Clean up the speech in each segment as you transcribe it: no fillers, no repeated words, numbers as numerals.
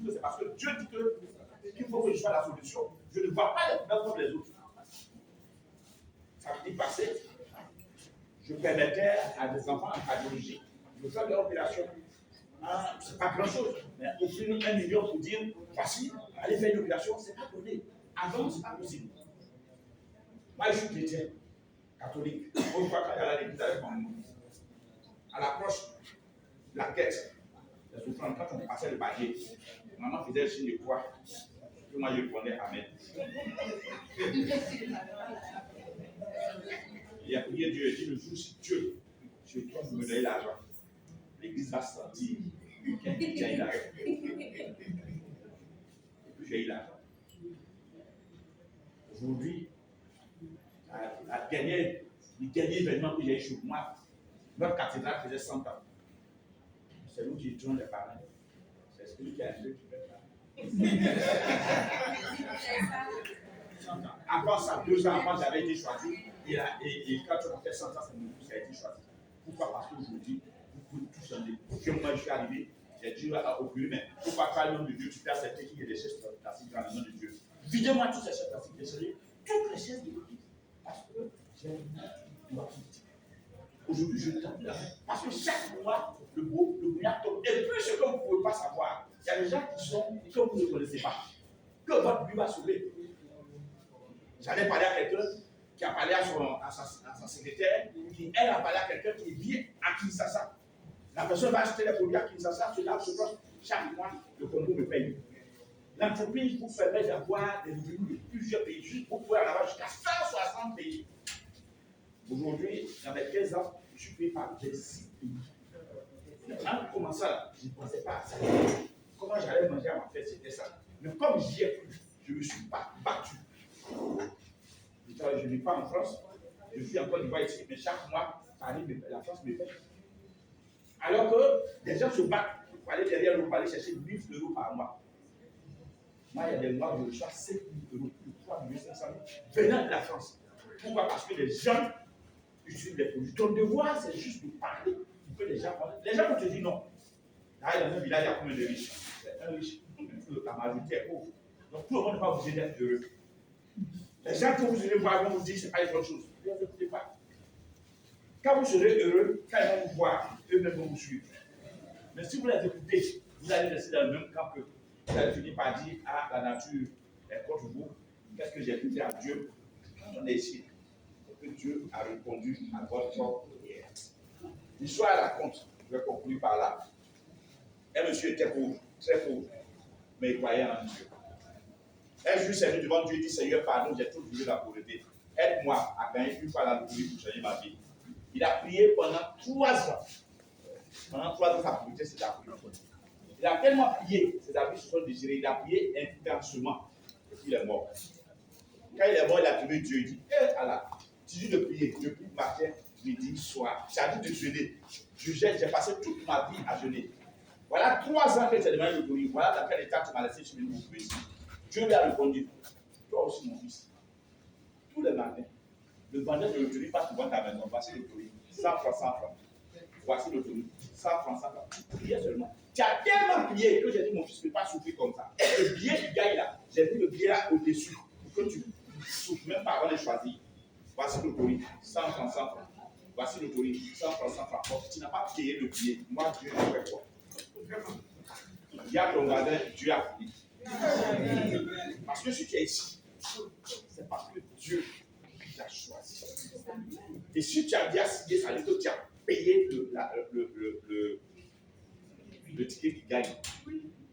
que c'est parce que Dieu dit qu'il faut que je sois la solution. Je ne vois pas les problèmes comme les autres. Samedi passé, je permettais à des enfants en cardiologie de faire des opérations. Ce n'est pas grand-chose, mais offrir 1 million pour dire voici, allez faire une opération, ce n'est pas donné. Avant, ce n'est pas possible. Moi, je suis chrétien, catholique. Une fois quand il y a l'église avec moi, à l'approche de la quête, les souffrances, quand on passait le baguette, maman faisait le signe de croix. Et moi, je répondais Amen. Il a prié Dieu et dit le jour si Dieu, je dois vous me donner l'argent, l'église va sentir qu'un chrétien il arrête. Et puis j'ai eu l'argent. Aujourd'hui, le dernier événement que j'ai eu chez moi, notre cathédrale faisait 100 ans. C'est nous qui étions les parents. C'est celui qui a un peu qui fait ça. Avant ça, 2 ans avant, j'avais été choisi. Et quand on a fait 100 ans, c'est mon fils qui a été choisi. Pourquoi? Parce qu'aujourd'hui, vous pouvez tout changer. Moi, je suis arrivé, j'ai dit au plus, mais pourquoi pas le nom de Dieu, tu peux accepter qu'il y ait des chaises plastiques dans le nom de Dieu. Videz-moi toutes ces chaises plastiques, désolé, toutes les chaises de l'église. Parce que j'ai une loi politique. Aujourd'hui, je t'appelle parce que chaque mois, le brouillard tombe. Et plus ce que vous ne pouvez pas savoir, il y a des gens que vous ne connaissez pas, que votre but va sauver. J'allais parler à quelqu'un qui a parlé à sa secrétaire, qui elle a parlé à quelqu'un qui vit à Kinshasa. La personne va acheter les produits à Kinshasa, cela se passe chaque mois, le Congo me paye. L'entreprise vous permet d'avoir des revenus de plusieurs pays, juste pour pouvoir avoir jusqu'à 160 pays. Aujourd'hui, dans mes 15 ans, je suis payé par des 6 pays. En commençant là, je ne pensais pas à ça. Comment j'allais manger à ma fête, c'était ça. Mais comme j'y ai cru, je ne me suis pas battu. Je ne vis pas en France, je suis en Côte d'Ivoire ici, mais chaque mois, la France me paye. Alors que des gens se battent pour aller derrière nous, pour aller chercher 1 000 € par mois. Moi, il y a des mois où je reçois 7 000 €, 3 500 000 venant de la France. Pourquoi? Parce que les gens utilisent les produits. Ton devoir, c'est juste de parler pour que les gens vont te dire non. Là, dans un village, il y a combien de riches? Un riche, la majorité est pauvre. Donc, tout le monde ne va vous aider d'être heureux. Les gens que vous allez voir vont vous dire que ce n'est pas une bonne chose. Ne vous écoutez pas. Quand vous serez heureux, quand ils vont vous voir, eux-mêmes vont vous suivre. Mais si vous les écoutez, vous allez rester dans le même camp que vous allez finir par dire ah, la nature est contre vous. Qu'est-ce que j'ai pu faire à Dieu? Quand on est ici, c'est que Dieu a répondu à votre prière. L'histoire raconte, je vais conclure par là. Un monsieur était pauvre, très pauvre, mais il croyait en Dieu. Un jour, c'est venu devant Dieu et dit Seigneur, pardon, j'ai toujours vécu la pauvreté. Aide-moi à gagner une fois la loterie pour changer ma vie. Il a prié pendant 3 ans. Pendant 3 ans, sa pauvreté s'est appris. Il a tellement prié, ses habits se sont déchirés, il a prié intensement. Et puis il est mort. Quand il est mort, il a trouvé Dieu. Il dit Allah, tu dis de prier depuis matin, midi, soir. J'ai dit de jeûner. J'ai passé toute ma vie à jeûner. Voilà 3 ans que j'ai demandé le loterie. Voilà dans quel état tu m'as laissé sur une loterie. Dieu lui a répondu, toi aussi mon fils, tous les matins, le vendeur de loterie passe devant ta maison, voici l'autorité, 100 francs, 100 francs. Voici l'autorité, 100 francs, 100 francs. Priez seulement. Tu as tellement prié que j'ai dit, mon fils ne peut pas souffrir comme ça. Le billet du gars là, j'ai mis le billet là au-dessus, pour que tu ne souffres même pas avant de choisir. Voici l'autorité, 100 francs, 100 francs. Voici l'autorité, 100 francs, 100 francs. Bon, tu n'as pas payé le billet, moi Dieu ne fait quoi. Il y a ton gardien, Dieu a pris. Parce que si tu es ici, c'est parce que Dieu t'a choisi. Et si tu as bien signé, ça veut dire que tu as payé le ticket qui gagne.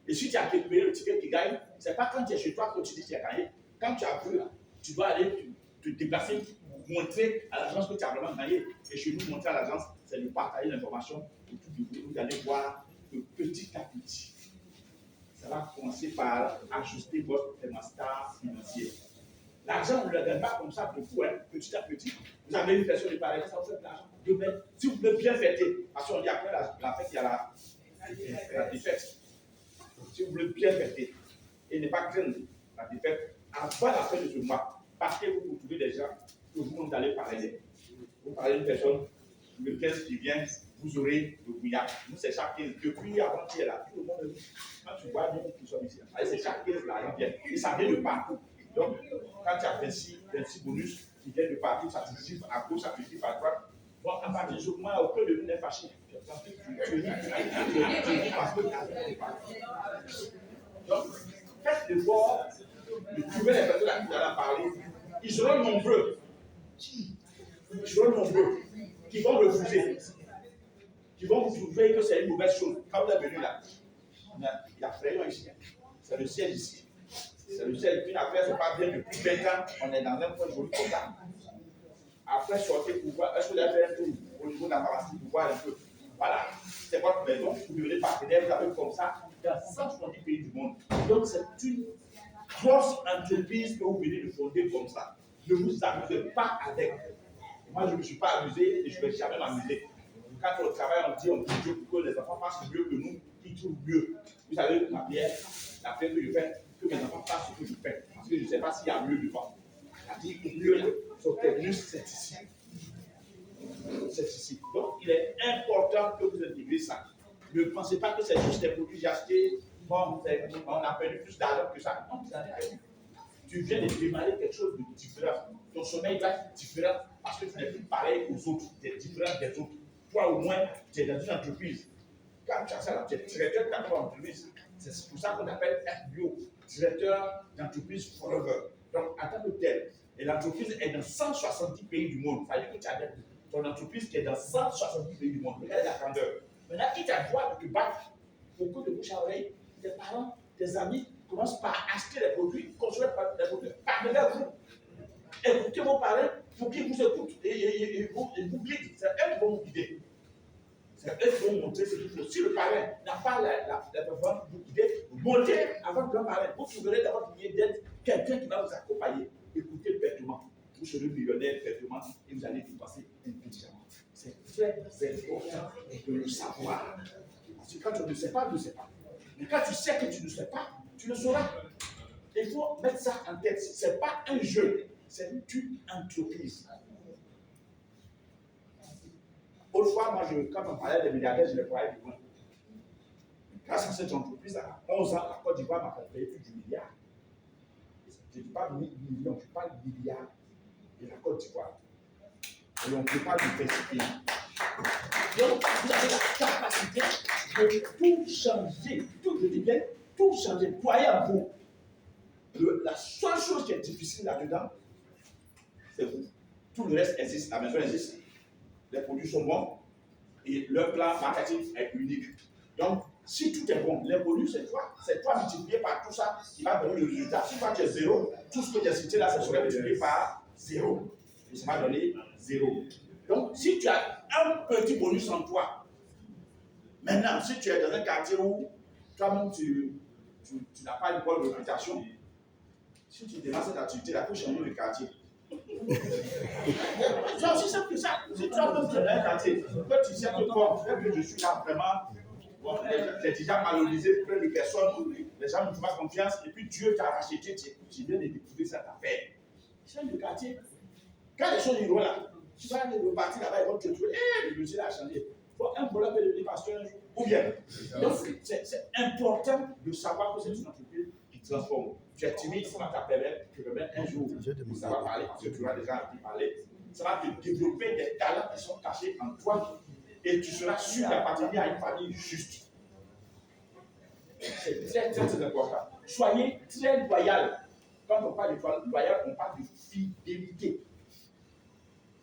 Et si tu as payé le ticket qui gagne, ce n'est pas quand tu es chez toi que tu dis que tu as gagné. Quand tu as vu, tu dois aller te déplacer pour montrer à l'agence que tu as vraiment gagné. Et chez nous, montrer à l'agence, c'est de partager l'information. Et vous allez voir que petit à petit, ça va commencer par ajuster votre thermostat financier. L'argent, vous ne le gagnez pas comme ça beaucoup, hein, petit à petit. Vous avez une personne de pareil, ça vous fait de l'argent. Si vous voulez bien fêter, parce qu'on dit après la fête, il y a la défaite. Si vous voulez bien fêter, et ne pas craindre la défaite, avant la fin de ce mois, parce que vous trouvez des gens que vous allez parler. Vous parlez d'une personne, le 15 qui vient, vous aurez le bouillard. Nous, c'est chaque 15. Depuis avant-hier, là, tout le monde, quand tu vois bien qu'ils sont ici, c'est chaque 15 là, et ça vient de partout. Donc, quand tu as 26 bonus qui viennent de partout, ça te chiffre à gauche, ça te chiffre à droite. Bon, à partir de ce moment, aucun de nous n'est fâché. Donc, faites l'effort de trouver les personnes à qui vous allez parler. Ils seront nombreux. Ils seront nombreux qui vont refuser. Qui vont vous trouver que c'est une mauvaise chose. Quand vous êtes venu là, il y a Fréon ici. C'est le ciel ici. C'est le ciel. Une affaire, c'est pas bien depuis 20 ans. On est dans un point joli comme ça. Après, sortez pour voir. Est-ce que vous avez fait un tour au niveau de la pharmacie pour voir un peu? Voilà. C'est votre maison. Vous devenez partenaire. Vous avez comme ça dans 170 pays du monde. Donc, c'est une grosse entreprise que vous venez de fonder comme ça. Ne vous amusez pas avec. Moi, je ne me suis pas amusé et je ne vais jamais m'amuser. Quand on travaille, on dit Dieu pour que les enfants fassent mieux que nous, qu'ils trouvent mieux. Vous savez, ma prière que je fais, que mes enfants fassent ce que je fais. Parce que je ne sais pas s'il y a mieux devant. C'est-à-dire que mieux là, c'est ici. C'est ici. Donc, il est important que vous intégrez ça. Ne pensez pas que c'est juste des produits achetés. Bon, on a perdu plus d'argent que ça. Non, tu viens de démarrer quelque chose de différent. Ton sommeil va être différent parce que tu n'es plus pareil aux autres. Tu es différent des autres. Toi, au moins, tu es dans une entreprise. Quand tu as ça, tu es directeur de ta entreprise. C'est pour ça qu'on appelle FBO, directeur d'entreprise forever. Donc, en tant que tel, et l'entreprise est dans 170 pays du monde. Ça veut dire que tu as ton entreprise qui est dans 170 pays du monde. Regardez la grandeur. Maintenant, il t'a droit de te battre pour que de bouche à oreille, tes parents, tes amis commencent par acheter les produits, consommer les produits, parlez-vous. Écoutez vos parents pour qu'ils vous écoutent et vous guident. C'est eux qui vont vous guider. C'est eux qui vont vous montrer ce qu'il faut. Si le parrain n'a pas la performance pour vous guider, montez avant de le parrain. Vous trouverez dans votre lieu d'être quelqu'un qui va vous accompagner. Écoutez bêtement. Vous serez millionnaire bêtement et vous allez dépasser intelligemment. C'est très important de le savoir. Parce que quand tu ne sais pas, tu ne sais pas. Mais quand tu sais que tu ne sais pas, tu le sauras. Il faut mettre ça en tête. Ce n'est pas un jeu, c'est une entreprise. Autrefois, moi, quand on parlait des milliardaires, je les voyais du loin. Grâce à cette entreprise, à 11 ans, la Côte d'Ivoire m'a fait payer plus du milliard. Je ne dis pas millions, je parle de milliards de la Côte d'Ivoire. Et on ne peut pas diversifier. Donc, vous avez la capacité de tout changer. Je dis bien, tout changer. Croyez en vous. La seule chose qui est difficile là-dedans, c'est vous. Tout le reste existe. La maison existe. Les produits sont bons. Et leur plan marketing est unique. Donc, si tout est bon, les produits, c'est toi multiplié par tout ça qui va donner le résultat. Si toi tu es zéro, tout ce que tu as cité là, ça serait multiplié par zéro. Et ça va donner zéro. Donc, si tu as un petit bonus en toi, maintenant, si tu es dans un quartier où toi-même tu n'as pas une bonne réputation, si tu démarres cette activité-là, il faut changer de quartier. C'est aussi simple que ça. Si tu as besoin d'un quartier, que tu sais que je suis là vraiment, bon, j'ai déjà valorisé plein de personnes, les gens ne font pas confiance, et puis Dieu t'a racheté, tu viens de découvrir cette affaire. Change de quartier. Quand les choses iront là, tu vas aller repartir là-bas, ils vont te trouver, le dossier a changé. Il faut un problème de devenir pasteur un jour. Ou bien. Donc, c'est important de savoir que c'est une entreprise qui transforme. Tu es timide, ça va t'appeler, tu peux mettre un jour où ça va parler, parce que tu vas déjà entendu parler. Ça va te développer des talents qui sont cachés en toi et tu seras sûr d'appartenir à une famille juste. C'est très, très, très important. Soyez très loyal. Quand on parle de loyal, on parle de fidélité.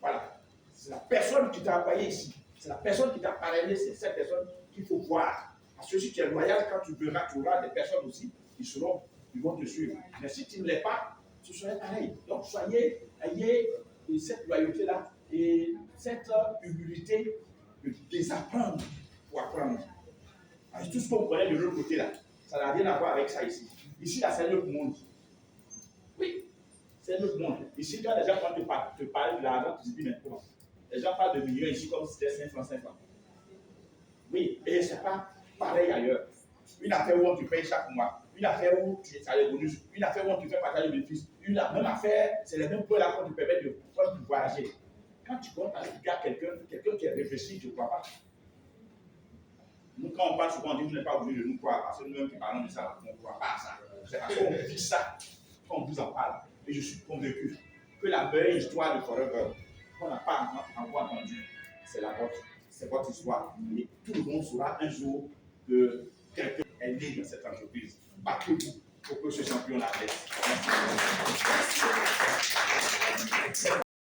Voilà. C'est la personne qui t'a envoyé ici. C'est la personne qui t'a parrainé, c'est cette personne qu'il faut voir. Parce que si tu es loyal, quand tu verras, tu auras des personnes aussi, ils vont te suivre. Mais si tu ne l'es pas, tu serais pareil. Donc, ayez cette loyauté-là et cette humilité de désapprendre pour apprendre. Alors, tout ce qu'on connaît de l'autre côté là, ça n'a rien à voir avec ça ici. Ici, là, c'est un autre monde. Oui, c'est un autre monde. Ici, quand les gens vont te parler de l'argent, tu te dis, mais comment? Les gens parlent de millions ici comme si c'était 500. Oui, et ce n'est pas pareil ailleurs. Une affaire où on te paye chaque mois, une affaire où tu as les bonus, une affaire où on te fait partager le bénéfice, la même affaire, c'est les mêmes points là qu'on te permet de voyager. Quand tu commences à expliquer à quelqu'un qui est réfléchi, tu ne crois pas. Nous, quand on parle souvent, on dit, vous n'êtes pas obligé de nous croire, parce que nous-mêmes qui parlons de ça, on ne croit pas à ça. C'est parce qu'on vit ça, qu'on vous en parle. Et je suis convaincu que la belle histoire de Forever, qu'on n'a pas encore entendue, c'est la vôtre. C'est votre histoire. Et tout le monde saura un jour que quelqu'un est né dans cette entreprise. Battez-vous pour que ce champion la laisse. Merci.